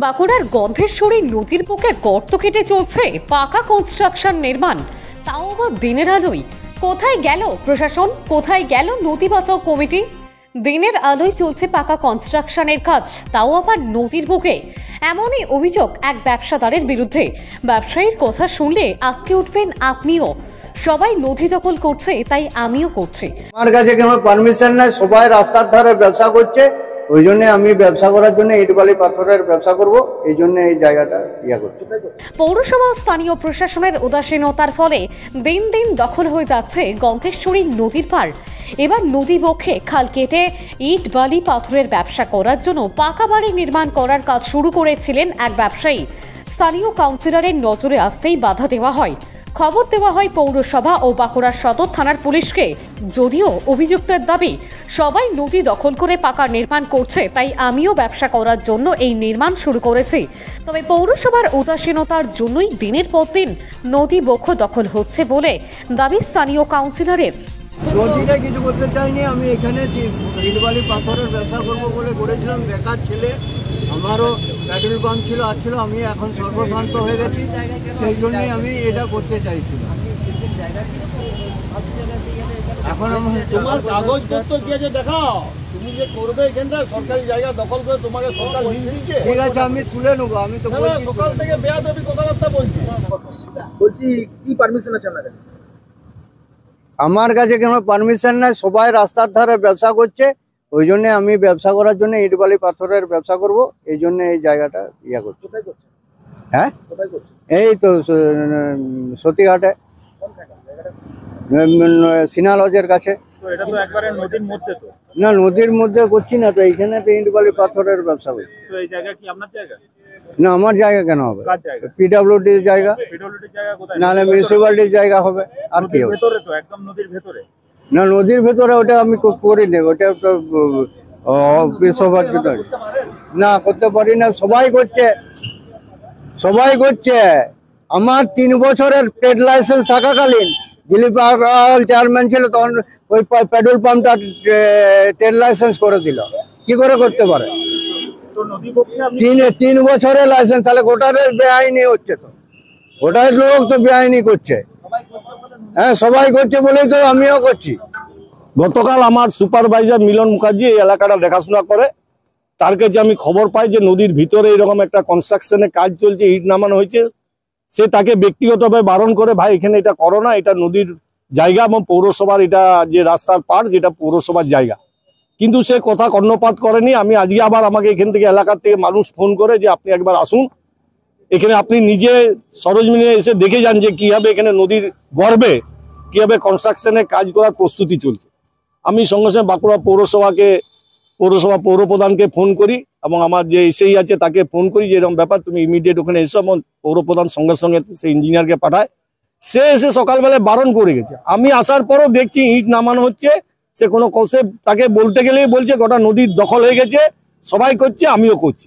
বাঁকুড়ার গন্ধেশ্বরী নদীর বুকে গর্ত কেটে চলছে পাকা কনস্ট্রাকশন নির্মাণ, তাও আবার দিনের আলোয়। কোথায় গেল প্রশাসন, কোথায় গেল নদী বাঁচাও কমিটি? দিনের আলোয় চলছে পাকা কনস্ট্রাকশনের কাজ, তাও আবার নদীর বুকে। এমনই অভিযোগ এক ব্যবসাদারের বিরুদ্ধে। ব্যবসায়ীর কথা শুনলে আঁতকে উঠবেন আপনিও। সবাই নদী দখল করছে, তাই আমিও করছি। আমার কাছে কোনো পারমিশন নাই, সবাই রাস্তার ধারে ব্যবসা করছে। ওই জন্য আমি ব্যবসা করার জন্য ইট বালি পাথরের ব্যবসা করব, এই জন্য এই জায়গাটা করছি। পৌরসভা ও স্থানীয় প্রশাসনের উদাসীনতার ফলে দিন দিন দখল হয়ে যাচ্ছে গন্ধেশ্বরী নদীর পাড়। এবার নদী বক্ষে খাল কেটে ইট বালি পাথরের ব্যবসা করার জন্য পাকা বাড়ি নির্মাণ করার কাজ শুরু করেছিলেন এক ব্যবসায়ী। স্থানীয় কাউন্সিলরের নজরে আসতেই বাধা দেওয়া হয়। খবর দেওয়া হয় পৌরসভা ও বাঁকুড়া সদর থানার পুলিশকে। যদিও অভিযুক্তের দাবি সবাই নদী দখল করে পাকা নির্মাণ করছে, তাই আমিও ব্যবসা করার জন্য এই নির্মাণ শুরু করেছি। তবে পৌরসভার উদাসীনতার জন্যই দিনের পর দিন নদী বক্ষ দখল হচ্ছে বলে দাবি স্থানীয় কাউন্সিলরের। নদীটা কিছু করতে চাইনি, আমি এখানে ইট বালি পাথরের ব্যবসা করবো বলে করেছিলাম। বেকার ছেলে, আমারও পেট্রোল পাম্প ছিল আসছিল, আমি এখন সর্বশান্ত হয়ে গেছি, সেই জন্যই আমি এটা করতে চাইছিলাম। এখন তোমার কাগজপত্র দিয়েছে, দেখাও তুমি যে করবে এখানটা সরকারি জায়গা দখল করে তোমাকে সরকার দিচ্ছে। ঠিক আছে, আমি তুলে নেবো। আমি তো সকাল থেকে বেয়াদবি কথাবার্তা বলছি কি পারমিশন আছে আপনাদের? আমার কাছে কোনো পারমিশন নাই, সবাই রাস্তার ধারে ব্যবসা করছে। ওই জন্য আমি ব্যবসা করার জন্য ইট বালি পাথরের ব্যবসা করব, এই জন্য এই জায়গাটা করছি। কোথায় করছে? হ্যাঁ, কোথায় করছে? এই তো সতীঘাটে, সিনা লজের কাছে। তো এটা তো একবারে নদীর মধ্যে। তো না, নদীর মধ্যে করছি না তো, এইখানে তো ইট বালি পাথরের ব্যবসা করছি। তো এই জায়গা কি আপনার জায়গা? না, আমার জায়গা কেন হবে? কার জায়গা? পিডব্লিউডির জায়গা, পিডব্লিউডির জায়গা কোথায়? নাহলে মিউনিসিপ্যালিটির জায়গা হবে। আর কি হবে? ভেতরে তো, একদম নদীর ভেতরে। না, নদীর ভেতরে ওটা আমি করি না, ওটা তো না করতে পারি না। সবাই করছে, সবাই করছে। আমার 3 বছরের ট্রেড লাইসেন্স থাকাকালীন দিলীপ আগরওয়াল চেয়ারম্যান ছিল, তখন ওই পেট্রোল পাম্পটা ট্রেড লাইসেন্স করে দিল। কি করে করতে পারে? তো নদী পক্ষে 3 বছরের লাইসেন্স, তাহলে গোটাদের বেআইনি হচ্ছে। তো গোটার লোক তো বেআইনি করছে। হ্যাঁ, সবাই করছে বলেই তো আমিও করছি। গতকাল আমার সুপারভাইজার মিলন মুখার্জি এই এলাকাটা দেখাশোনা করে, তার কাছে আমি খবর পাই যে নদীর ভিতরে এরকম একটা কনস্ট্রাকশনের কাজ চলছে, ইট নামানো হয়েছে। সে তাকে ব্যক্তিগতভাবে বারণ করে, ভাই এখানে এটা করো না, এটা নদীর জায়গা এবং পৌরসভার এটা যে রাস্তার পার, যেটা পৌরসভার জায়গা। কিন্তু সে কথা কর্ণপাত করেনি। আমি আজকে আবার আমাকে এখান থেকে এলাকার থেকে মানুষ ফোন করে যে আপনি একবার আসুন, এখানে আপনি নিজে সরজমিনে এসে দেখে যান যে কিভাবে এখানে নদীর গর্ভে কিভাবে কনস্ট্রাকশনের কাজ করার প্রস্তুতি চলছে। আমি সঙ্গে সঙ্গে বাঁকুড়া পৌরসভা পৌরপ্রধানকে ফোন করি এবং আমার যে এসেই আছে তাকে ফোন করি যে এরকম ব্যাপার, তুমি ইমিডিয়েট ওখানে এসো। এবং পৌরপ্রধান সঙ্গে সঙ্গে সে ইঞ্জিনিয়ারকে পাঠায়। সে এসে সকালবেলায় বারণ করে গেছে। আমি আসার পরও দেখছি ইট নামানো হচ্ছে। সে কোনো কৌশে তাকে বলতে গেলেই বলছে গোটা নদীর দখল হয়ে গেছে, সবাই করছে, আমিও করছি।